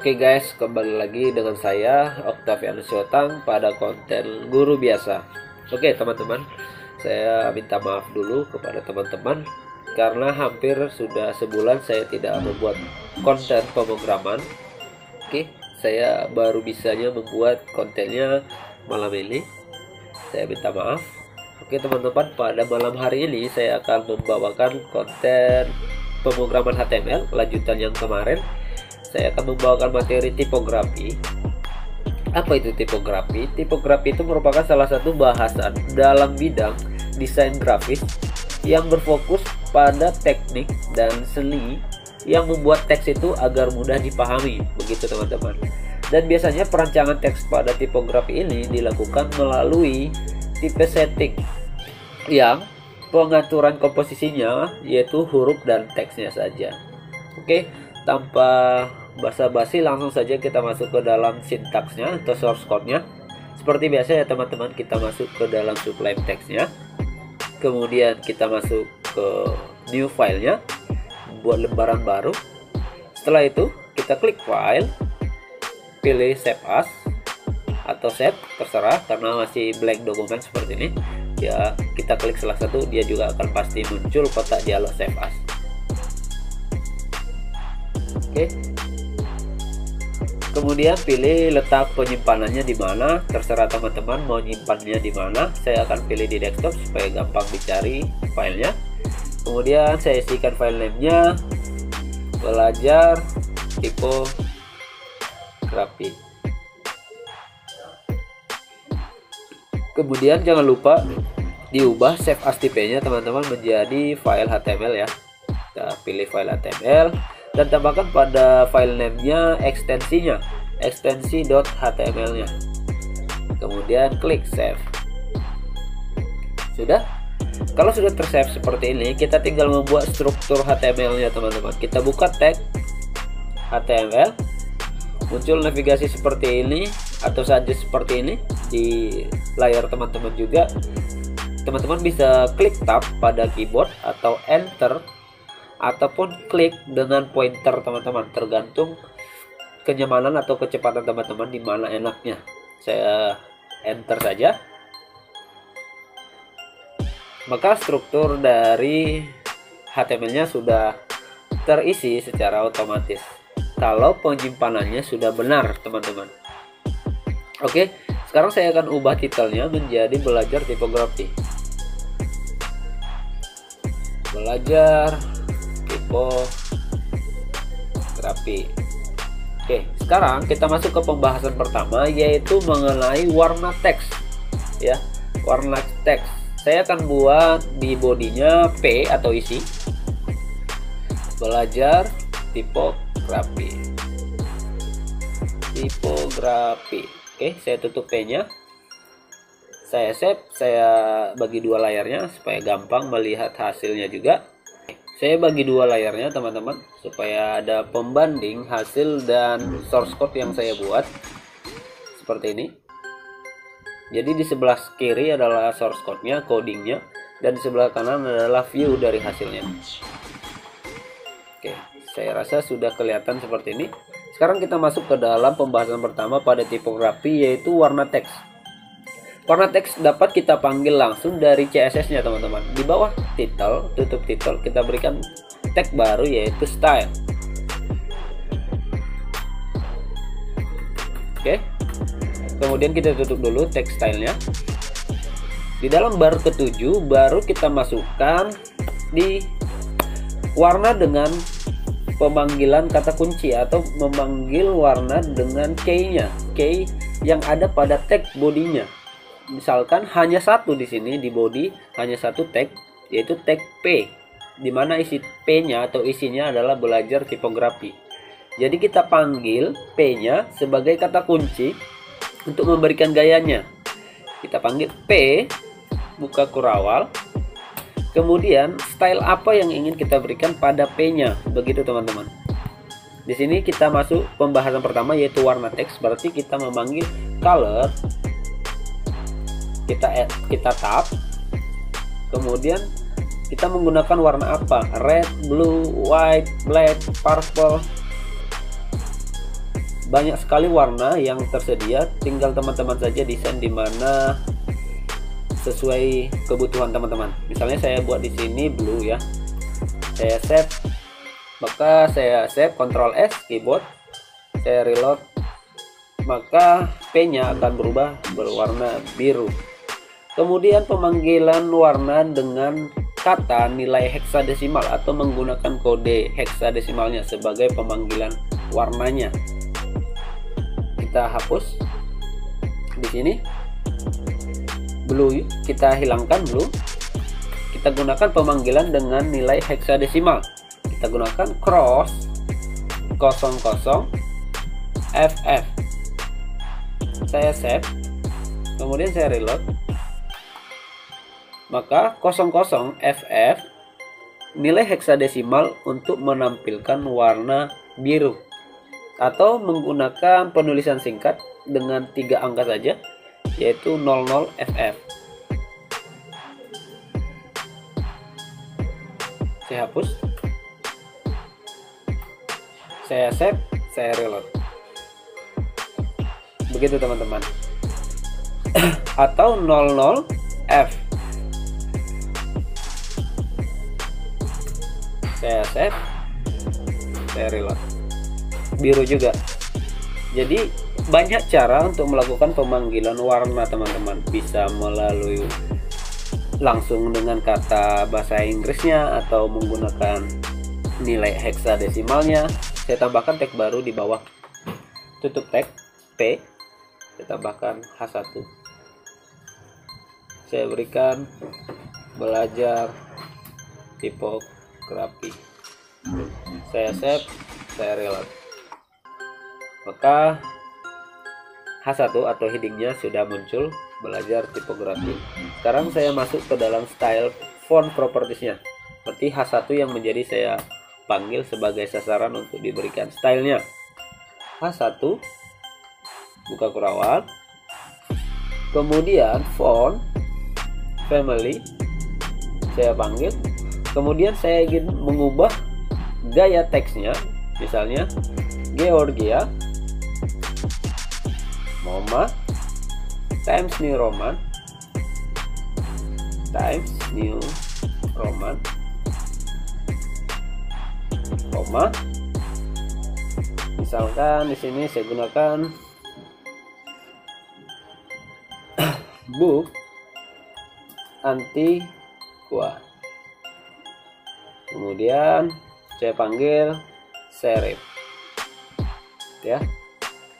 Oke guys, kembali lagi dengan saya Octavianus Syotang pada konten guru biasa. Oke teman-teman, saya minta maaf dulu kepada teman-teman karena hampir sudah sebulan saya tidak membuat konten pemrograman. Oke, saya baru bisanya membuat kontennya malam ini. Saya minta maaf. Oke teman-teman, pada malam hari ini saya akan membawakan konten pemrograman HTML lanjutan yang kemarin. Saya akan membawakan materi tipografi. Apa itu tipografi? Tipografi itu merupakan salah satu bahasan dalam bidang desain grafis yang berfokus pada teknik dan seni yang membuat teks itu agar mudah dipahami. Begitu teman-teman. Dan biasanya perancangan teks pada tipografi ini dilakukan melalui tipe setting yang pengaturan komposisinya yaitu huruf dan teksnya saja. Oke, tanpa basa-basi langsung saja kita masuk ke dalam sintaksnya atau source code-nya. Seperti biasa ya teman-teman, kita masuk ke dalam sublime text-nya. Kemudian kita masuk ke new file-nya, buat lembaran baru. Setelah itu kita klik file, pilih save as atau save, terserah karena masih blank dokumen seperti ini. Ya, kita klik salah satu, dia juga akan pasti muncul kotak dialog save as. Oke. Kemudian pilih letak penyimpanannya di mana, terserah teman-teman mau nyimpannya di mana. Saya akan pilih di desktop supaya gampang dicari filenya. Kemudian saya isikan file name-nya belajar tipografi. Kemudian jangan lupa diubah save as type-nya teman-teman menjadi file HTML ya. Kita pilih file HTML dan tambahkan pada file name-nya ekstensinya, ekstensi.html-nya. Kemudian klik save. Sudah? Kalau sudah tersave seperti ini, kita tinggal membuat struktur HTML-nya teman-teman. Kita buka tag HTML, muncul navigasi seperti ini atau saja seperti ini di layar teman-teman juga. Teman-teman bisa klik tab pada keyboard atau enter ataupun klik dengan pointer teman-teman, tergantung kenyamanan atau kecepatan teman-teman di mana enaknya. Saya enter saja. Maka struktur dari HTML-nya sudah terisi secara otomatis kalau penyimpanannya sudah benar teman-teman. Oke, sekarang saya akan ubah titelnya menjadi belajar tipografi. Belajar tipografi. Oke, sekarang kita masuk ke pembahasan pertama, yaitu mengenai warna teks ya. Warna teks saya akan buat di bodinya P atau isi belajar tipografi. Oke, saya tutup P nya, saya save, saya bagi dua layarnya supaya gampang melihat hasilnya juga. Saya bagi dua layarnya teman-teman supaya ada pembanding hasil dan source code yang saya buat seperti ini. Jadi di sebelah kiri adalah source code-nya, codingnya, dan di sebelah kanan adalah view dari hasilnya. Oke, saya rasa sudah kelihatan seperti ini. Sekarang kita masuk ke dalam pembahasan pertama pada tipografi, yaitu warna teks. Warna teks dapat kita panggil langsung dari CSS-nya teman-teman. Di bawah title, tutup title, kita berikan tag baru yaitu style. Oke. Kemudian kita tutup dulu tag style-nya. Di dalam bar ketujuh baru kita masukkan di warna dengan pemanggilan kata kunci atau memanggil warna dengan key-nya, key yang ada pada tag bodinya. Misalkan hanya satu di sini di body, hanya satu tag yaitu tag P, di mana isi P-nya atau isinya adalah belajar tipografi. Jadi kita panggil P-nya sebagai kata kunci untuk memberikan gayanya. Kita panggil P buka kurawal. Kemudian style apa yang ingin kita berikan pada P-nya, begitu teman-teman. Di sini kita masuk pembahasan pertama yaitu warna teks, berarti kita memanggil color. Kita tab, kemudian kita menggunakan warna apa, red, blue, white, black, purple. banyak sekali warna yang tersedia, tinggal teman-teman saja desain di mana sesuai kebutuhan teman-teman. Misalnya saya buat di sini blue ya, saya save, maka saya save Ctrl S keyboard, saya reload, maka P nya akan berubah berwarna biru. Kemudian pemanggilan warna dengan kata nilai heksadesimal atau menggunakan kode heksadesimalnya sebagai pemanggilan warnanya. Kita hapus di sini blue, kita hilangkan blue, kita gunakan pemanggilan dengan nilai heksadesimal. Kita gunakan cross 00 FF. Saya save, kemudian saya reload, maka 00 FF nilai heksadesimal untuk menampilkan warna biru, atau menggunakan penulisan singkat dengan 3 angka saja, yaitu 00 FF. Saya hapus, saya save, saya reload. Begitu teman-teman. Atau 00 F. Saya save, saya reload. Biru juga. Jadi banyak cara untuk melakukan pemanggilan warna teman-teman. Bisa melalui langsung dengan kata bahasa Inggrisnya atau menggunakan nilai heksadesimalnya. Saya tambahkan tag baru di bawah, tutup tag P, saya tambahkan H1, saya berikan belajar tipografi, saya save, saya reload, maka H1 atau headingnya sudah muncul, belajar tipografi. Sekarang saya masuk ke dalam style font propertiesnya, seperti H1 yang menjadi saya panggil sebagai sasaran untuk diberikan stylenya. H1, buka kurungan, kemudian font family saya panggil, kemudian saya ingin mengubah gaya teksnya, misalnya Georgia Moma Times New Roman koma, misalkan di sini saya gunakan book Antigua, kemudian saya panggil serif ya,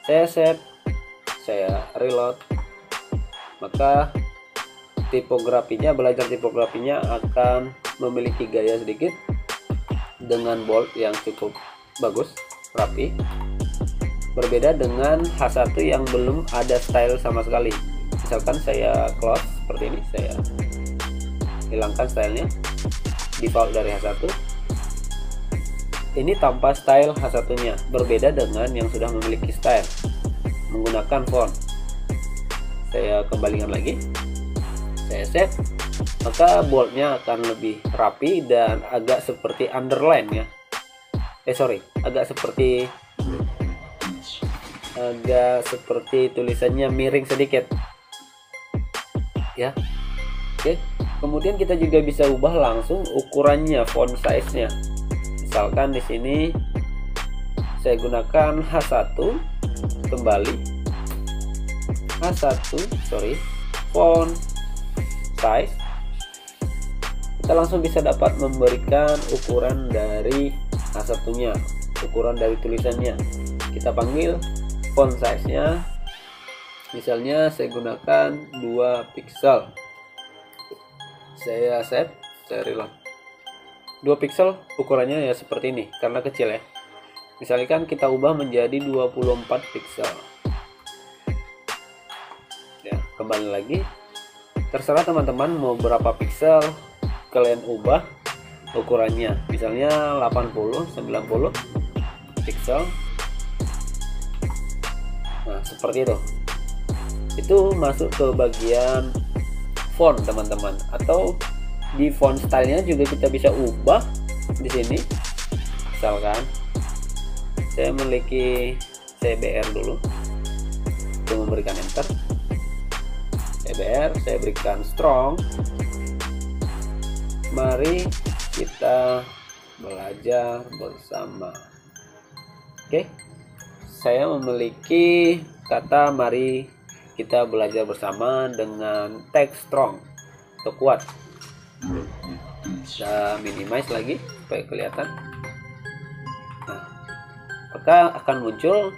saya save, saya reload, maka tipografinya, belajar tipografinya akan memiliki gaya sedikit dengan bold yang cukup bagus, rapi, berbeda dengan H1 yang belum ada style sama sekali. Misalkan saya close seperti ini, saya hilangkan stylenya, default dari H1, ini tanpa style H1 nya, berbeda dengan yang sudah memiliki style menggunakan font. Saya kembalikan lagi, saya save, maka boldnya akan lebih rapi dan agak seperti underline ya, agak seperti tulisannya miring sedikit ya. Oke, kemudian kita juga bisa ubah langsung ukurannya, font size nya. Misalkan di sini saya gunakan H1, kembali font size, kita langsung bisa dapat memberikan ukuran dari H1 nya, ukuran dari tulisannya. Kita panggil font size nya, misalnya saya gunakan 2 pixel, saya save, saya reload. 2 pixel ukurannya ya seperti ini karena kecil ya. Misalkan kita ubah menjadi 24 pixel ya, kembali lagi, terserah teman-teman mau berapa pixel kalian ubah ukurannya, misalnya 80, 90 pixel. Nah seperti itu masuk ke bagian font teman-teman, atau di font stylenya juga kita bisa ubah di sini. Misalkan saya saya BR dulu untuk memberikan enter. Saya BR, saya berikan strong. Mari kita belajar bersama. Oke, saya memiliki kata mari kita belajar bersama dengan teks strong atau kuat. Saya minimize lagi supaya kelihatan. Nah, maka akan muncul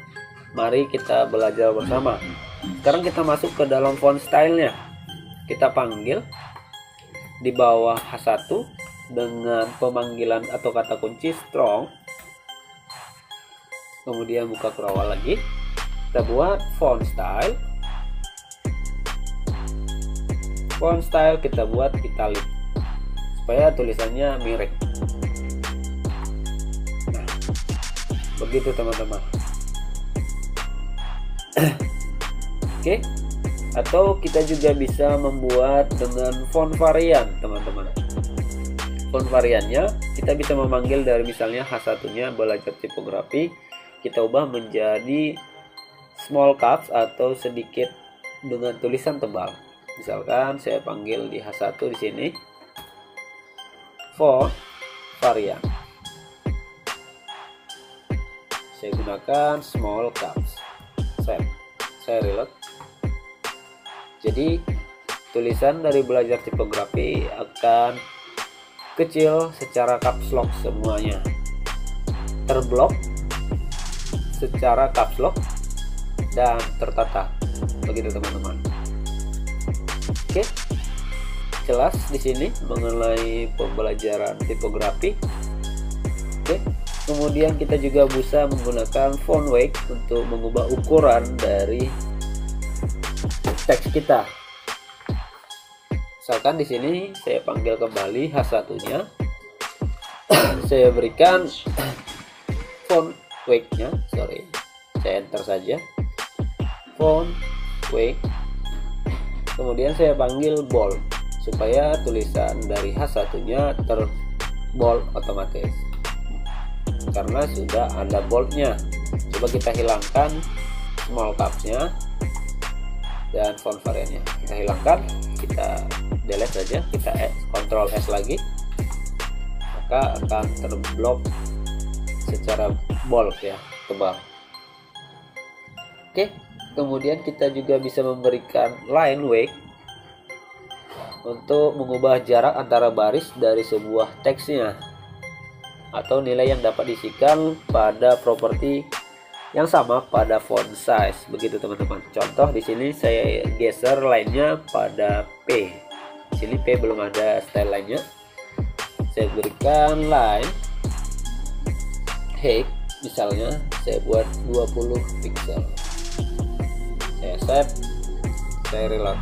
mari kita belajar bersama. Sekarang kita masuk ke dalam font stylenya. Kita panggil di bawah H1 dengan pemanggilan atau kata kunci strong. Kemudian buka kurung lagi. Kita buat font style. Font style kita buat italic supaya tulisannya mirip. Nah, begitu teman-teman. Oke. Atau kita juga bisa membuat dengan font varian, teman-teman. Font variannya kita bisa memanggil dari misalnya H1-nya belajar tipografi, kita ubah menjadi small caps atau sedikit dengan tulisan tebal. Misalkan saya panggil di H1 di sini font varian. Saya gunakan small caps. Saya reload. Jadi tulisan dari belajar tipografi akan kecil secara caps lock semuanya, terblok secara caps lock dan tertata. Begitu teman-teman. Oke, jelas di sini mengenai pembelajaran tipografi. Oke, kemudian kita juga bisa menggunakan font weight untuk mengubah ukuran dari teks kita. Misalkan di sini saya panggil kembali H1-nya. Saya berikan font weight-nya, sorry. Saya enter saja. Font weight. Kemudian saya panggil bold supaya tulisan dari H1-nya terbold otomatis. Karena sudah ada bold-nya. Coba kita hilangkan small caps-nya dan font variannya. Kita hilangkan, kita delete saja, kita Ctrl S lagi, maka akan terblok secara bold ya, tebal. Oke, kemudian kita juga bisa memberikan line weight untuk mengubah jarak antara baris dari sebuah teksnya atau nilai yang dapat diisikan pada properti yang sama pada font size. Begitu teman-teman. Contoh di sini saya geser line-nya pada P. Di sini P belum ada style line-nya. Saya berikan line height, misalnya saya buat 20 pixel. Saya save, saya reload.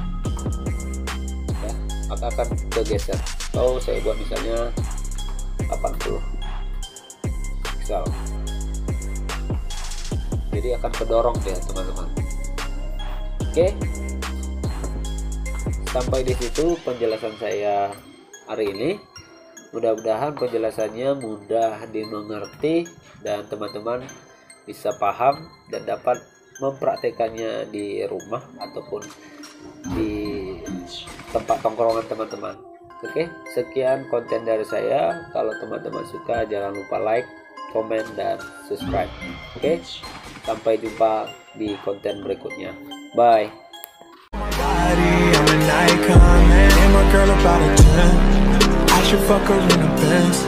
Ya, maka akan bergeser. Atau saya buat misalnya 80 pixel. Jadi akan kedorong ya teman-teman. Oke, sampai di situ penjelasan saya hari ini. Mudah-mudahan penjelasannya mudah dimengerti dan teman-teman bisa paham dan dapat mempraktekannya di rumah ataupun di tempat tongkrongan teman-teman. Oke, sekian konten dari saya. Kalau teman-teman suka jangan lupa like, komen, dan subscribe. Oke, sampai jumpa di konten berikutnya. Bye. I should fuck her in the Benz.